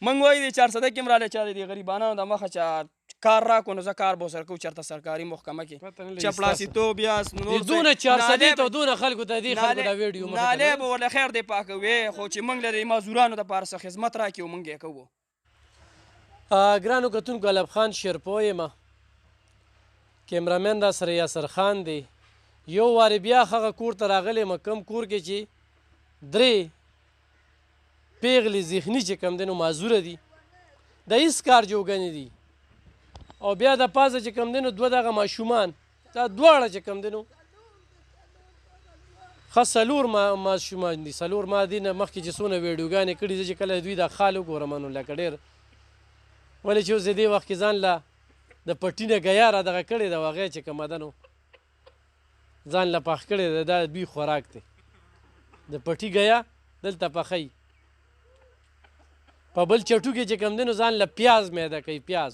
موږ وایي د 400 کې هم رالی چا د غریبانو د مخه چا کار راکړو نو زه کار به ورسره کوو چېرته سرکاري محکمه کې چپړاسیتوب یاست نور دونه 400 ته دونه خلکو ته دې خلکو دا ویډیو مخې ته نالۍ به ورله خیر دی پاکوي خو چې موږ له د مزدورانو دپاره څه خدمت راکړي موږ یې کوو. ګرانو کتونکو الب خان شیرپو یم کیمرامین را سره یاسر خان دی. یو وارې بیا هغه کور ته راغلی یم کوم کور کې چې 3 پیغلې ذهني چې کوم دی نو معذوره دي د هېڅ کار جوګنې دي او بیا د پازه چې کوم دی نو 2 دغه ماشومان دا دواړه چې کوم دی نو ښه 4 ماشومان دي 4 ما دې نه مخکې چې څونه ویډیوګانې کړي زه چې کله دوی دا خال وګورم نو لکه ډېر ولې چې اوس د دې وخت کې ځان له د پټي نه ګیا را دغه کړې ده هغې چې کومه ده نو ځان له پخ کړې ده دا دوی خوراک دی د پټي ګیا دلته پخوي په بل چټو کې چې کوم دی نو ځان له پیاز میده کوي پیاز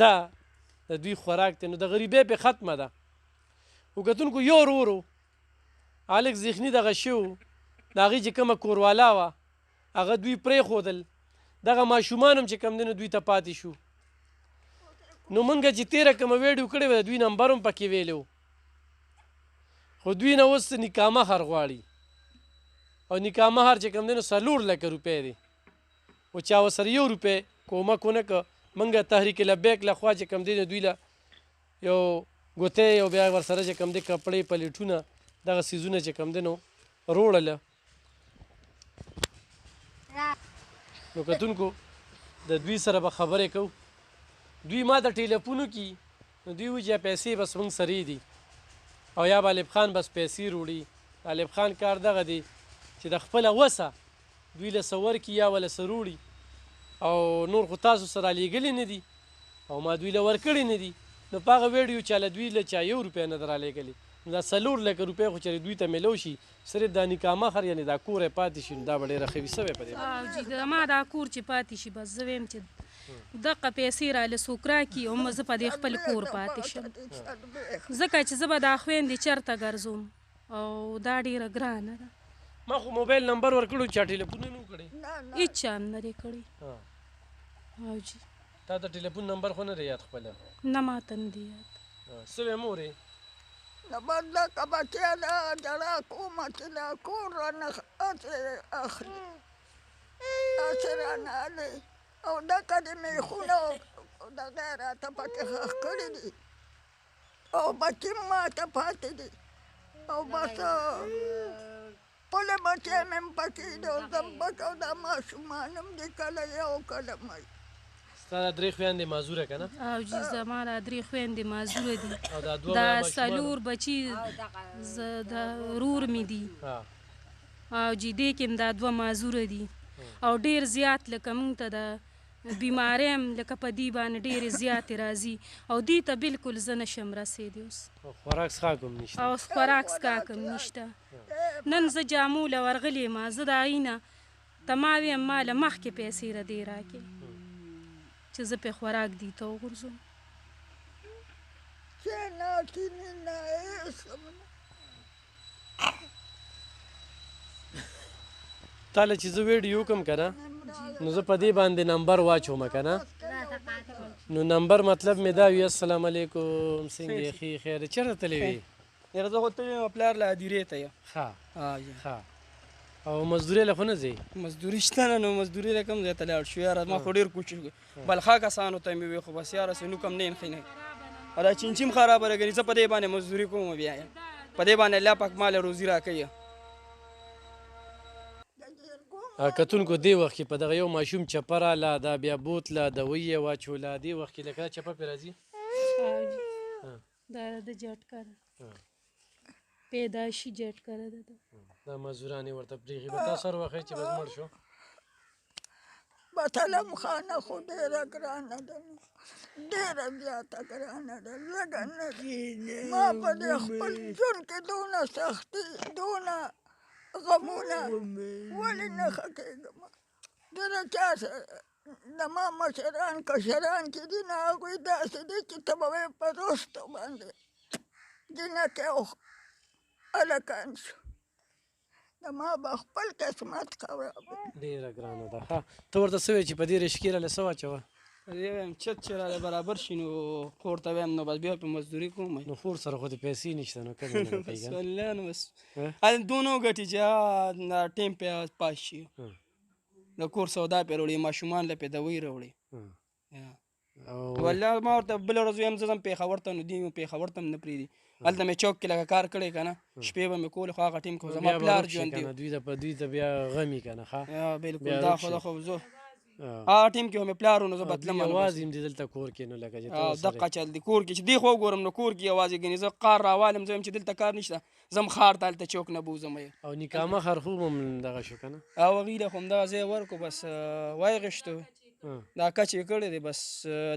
دا د دوی خوراک دی نو د غریبۍ پې ختمه ده. خو کتونکو یو ورو هلک ذهني دغه شو د هغې چې کومه کوروالا وه هغه دوی پرېښودل دغه ماشومان هم چې کوم دی نو دوی ته پاتې شو. نو موږ چې تېره کومه ویډیو کړې وه د دوی نمبر هم پکې ویلی و خو دوی نه اوس نکاح مهر غواړي او نکاح مهر چې کوم دی نو 4 لکه روپۍ دی او چا ورسره 1 روپۍ کومک ونه که موږ تحریک لبیک لخوا چې کوم دی نو دوی له یو ګوتۍ او بیا ورسره چې کوم دی کپړې پلیټونه دغه څیزونه چې کوم دی نو روړله. نو کتونکو د دوی سره به خبرې کوو. دوی ما ته ټیلیفون وکړي نو دوی وایي چې پیسې بس موږ سرې دي او یا به الب خان بس پیسې روړي. الب خان کار دغه دی چې د خپله وسه دوی له څه ورکړي یا له څه روړي او نور خو تاسو سره رالیږلي نه دي او ما دوی له ورکړي نه دي نو په هغه ویډیو چا له دوی له چا 1 روپۍ نه در رالیږلي نو دا 4 لکه روپۍ خو چېرې دوی ته میلو شي صرف دا نکاح مهر یعنې دا کور یې پاتې شي نو دا به ډېره ښه وي څه به یې په دې جي زما دا کور چې پاتې شي بس زه وایم چې دغه پیسې راله څوک راکړي او زه په دې خپل کور پاتې شم ځکه چې زه به دا خویندې چېرته ګرځوم او دا ډېره ګرانه ده. ما خو موبایل نمبر ورکړو چا ټلیفون نه و کړی هېچا هم نه دی کړی. او جي تا ته ټلیفون نمبر خو نه دی یاد خپله نه ماته نه دی یاد. څه وې مورې نبدك بتيانا جراكو مثلا كورنا أخي أسرنا علي أو دكتي خونا دغيرة تبكي خكرني أو بتي ما تباتي أو بس كل بتي من بتي دو زنبك أو دماش ما نمدي كلا يو كلا ماي ستا دا 3 خویندې معذوره که نه او جي زما دا 3 خویندې معذوره دي دا 4 بچي د ورور مې دي او جي دې کې هم دا 2 معذوره دي او ډېر زیات لکه موږ ته د بیمارۍ هم لکه په دې باندې ډېرې زیاتې راځي او دې ته بالکل زه نشم رسېدی اوس خوراک څښاک هم نشته او خوراک څښاک هم نشته. نن زه جامو له ورغلې یم زه د هغې نه ته ما ویم ما له مخکې پیسې را دې راکړې چې زه پې خوراک دې ته وغورځوم. تا له چې زه ویډیو کوم که نه نو زه په دې باندې نمبر واچوم که نه نو نمبر مطلب مې دا وي السلام علیکم څنګه یې ښې خیر چېرته تللی وې یاره زه خو تللی یم پلار له هدیرې ته یم. ښه او مزدورۍ له خو نه ځې مزدوري شته نه نو مزدوري له کوم ځای ته لاړ شو یاره ما خو ډېر کوشش بلخا کسانو ته مې وې خو بس یاره سې نوک هم نه نښینی او دا چینچي هم خرابه راګني زه په دې باندې مزدوري کوم بیا په دې باندې الله پاک ماله روزي راکوي. کتونکو دې وخت کې په دغه یو ماشوم چپه راله دا بیا بوتله دوی یې واچوله دې وخت کې لکه چپه پرې راځي دا د جټکه ده پیدایشي جټکه ده دا مزدوران یې ورته پرېښي به تاسو هر وخت چې بس مړ شو بتلم خانه خو ډېره ګرانه ده ډېره زیاته ګرانه ده لږه نه ده ما په دې خپل ژوند کې دونه سختي دونه غمونه ولې نه ښه کېږم ډېره چا زما مشران کشران چې دي نه هغوی داسې دي چې ته به وایې په رستو باندې جنکۍ او هلکان شو زما به خپل قسمت خراب ډېره ګرانه ده. ښه ته ورته څه وایې چې په دې رشکې راله څه واچوه؟ دې وایم چت چې راله برابر شي نو کور ته وایم نو بس بیا پرې مزدوري کوم. نو خور سره خو د پیسې نشته نو کمې نه کوي بس که نه؟ والله نو بس دونو ګټي چې ټیم پې پاس شي د کور سودا پې راوړي ماشومان له پې دوی راوړي. والله ما ورته بله ورځ ویم زه ځم پېښور ته نو دوی مې پېښور ته هم نه پرېږدي. هلته مې چوک کې لکه کار کړی که نه شپې به مې کولې خو هغه ټیم کې زما پلار ژوندي و. دوی ته بیا غمي که نه ښه بلکل دا خو خو زه هغه ټیم کې خو مې پلار و نو زه به تلم یوازې یم دې دلته کور کې نو لکه چې دقه چل دی کور کې چې دی خو وګورم نو کور کې یوازې ګنې زه کار راوالم زه یم چې دلته کار نشته زم ښار ته هلته چوک نه بوځم. او نکامه خرخوب هم دغه شو که نه او هغوی له خو همدغه ځای ورکړو بس وایغېشتو دا کچ یې کړی دی بس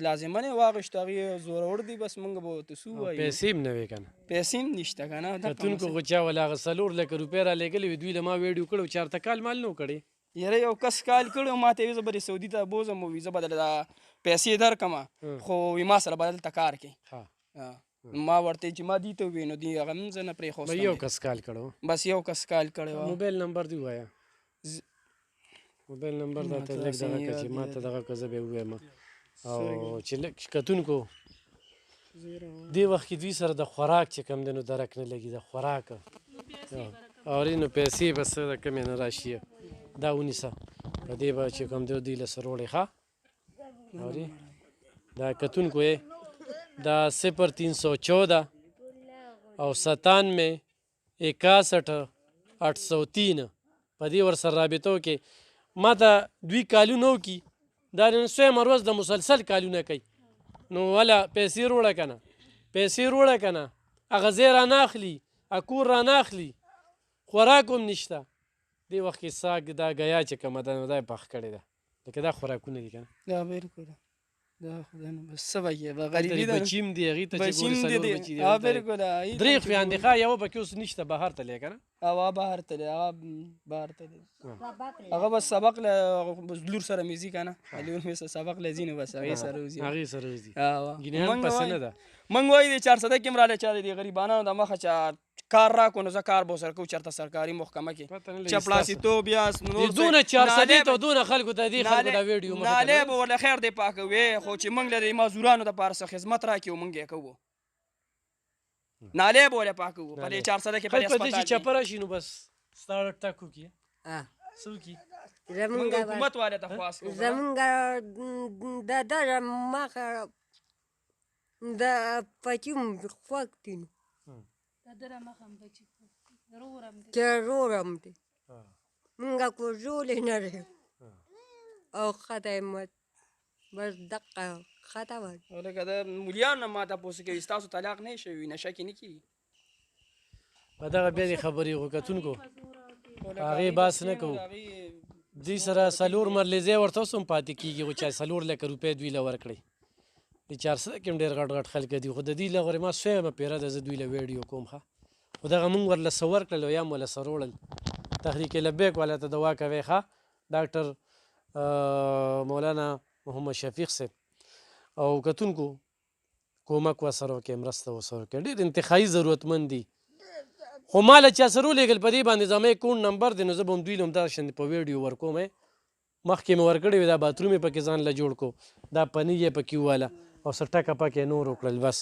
لازمه نه واغېشتو هغې زورور دی بس موږ به ورته څه ووایو پیسې هم نه وې که نه پیسې هم نشته که نه کتونکو خو چا ولا هغه 4 لکه روپۍ رالېږلې وي دوی له ما ویډیو کړی چارته کال مال نه و کړی یاره یو کس کال کړی ما ته وي زه به سعودي ته بوځم وي زه به دله دا پیسې درکړم خو وي ما سره به دلته کار کوي ما ورته چې ما دي ته ووایي نو دوی هغه هم زه نه پرېښوستم. یو کس کال کړی بس یو کس کال کړی و. موبایل نمبر دې ووایه موبایل نمبر دا ته لږ دغه کړه چې ما ته دغه کړه زه به یې ووایم او چې لږ کتونکو دې وخت کې دوی سره د خوراک چې کوم دی نو درک نه لګي د خوراک اورې نو پیسې به څه د کمې نه راشي دا ونیسه په دې به چې کوم دی دوی له سره وړې ښه اورې دا کتونکو یې دا 0314 او 97 61 803 په دې ورسره رابطو کې ما ته دوی کالونه وکړي دا نن سویمه ورځ د مسلسل کالونه کوي نو وله پیسې وروړه که نه پیسې وروړه که نه هغه ځای رانه اخلي کور رانه اخلي خوراک هم نشته دې وخت کې ساګ دا ګیا چې کومه ده نو دا یې پخ کړې ده لکه دا خوراکونه دي که نه دا بلکل دا خدای نو بس څه به کړې غریبي ده بچي هم دي هغې ته چې ګورې څلور بچي دي بلکل درې خویندې ښه یوه پکې اوس نشته بهر تللی که نه هغه بهر تللی هغه بهر تللی هغه بس سبق له لور سره مې ځي که نه لور مې سبق له ځي نو بس هغې سره وځي هغې سره وځي موږ ګینیان پسې نه ده وایي د 400 کې هم رالی چا د غریبانو د مخه چا کار راکړو نو زه کار به ورسره کوو چېرته سرکاري محکمه کې چپړاسیتوب یا نور دونه 400 ته دونه خلکو ته دې خلکو دا ویډیو نالې به ورله خیر دی پاکوي خو چې موږ له د مزدورانو دپاره څه خدمت راکړي موږ یې کوو نالې به ورله پاکوو په دې 400 کې په دې هسپتال چې چپه راشي نو بس ستا ټک وکړي څه وکړي موږ حکومت والے ته خواست کوو زمونږ د دغه مخه د پچیم خوښ دي نو چې رورم دی مونږ کوزولې نه لرو او خدمت بس دقه ختمه لکه د مولیان نه ما تپوس کوي ستاسو طلاق نه شوي نشه کې نه کېږي په دغه بیا دې خبرې خو کتونکو هغې بحث نه کوو دوی سره 4 مرلې ځای ورته اوس هم پاتې کېږي خو چا 4 لکه روپۍ دوی له ورکړئ د 400 کې هم ډېر غټ غټ خلک دي خو د دې له غورې ما سویمه پیره ده زه دوی له ویډیو کوم ښه خو دغه مونږ ورله څه ورکړل او یا مو له څه وروړل تحریک لبیک والا ته دوا کوئ ښه ډاکټر مولانا محمد شفیق صاحب او کتونکو کومک ورسره وکړئ مرسته ورسره وکړئ ډېر انتخایي ضرورتمند دي خو ما له چا سره ولېږل په دې باندې زما یې اکاونټ نمبر دی نو زه به هم دوی له همدغه شانې په ویډیو ورکوم مخکې مې ورکړی وي دا باتروم یې پکې ځان له جوړ کړو دا پنیر یې پکې وواله او څه ټکه پکې نور وکړل بس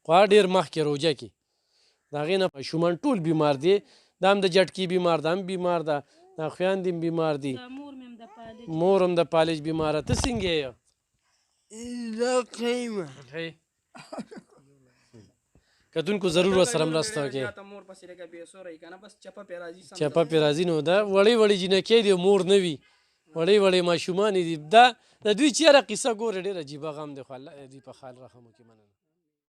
خو هغه ډېر مخکې روژه کې د هغې نه ماشومان ټول بیمار دي دا هم د جټکي بیمار ده هم بیمار ده دا خویندې هم بیمار دي مور هم د پالج بیماره ته څنګه یې زه قیمه کتونکو ضرور ورسره مرسته وکړئ چپه پې راځي نو دا وړې وړې جینکۍ دي مور نه وي وړې وړې ماشومان دي دا د دوی چېره قصه ګورې ډېر عجیبه غم دی خو الله دوی په خال رحم وکړي مننه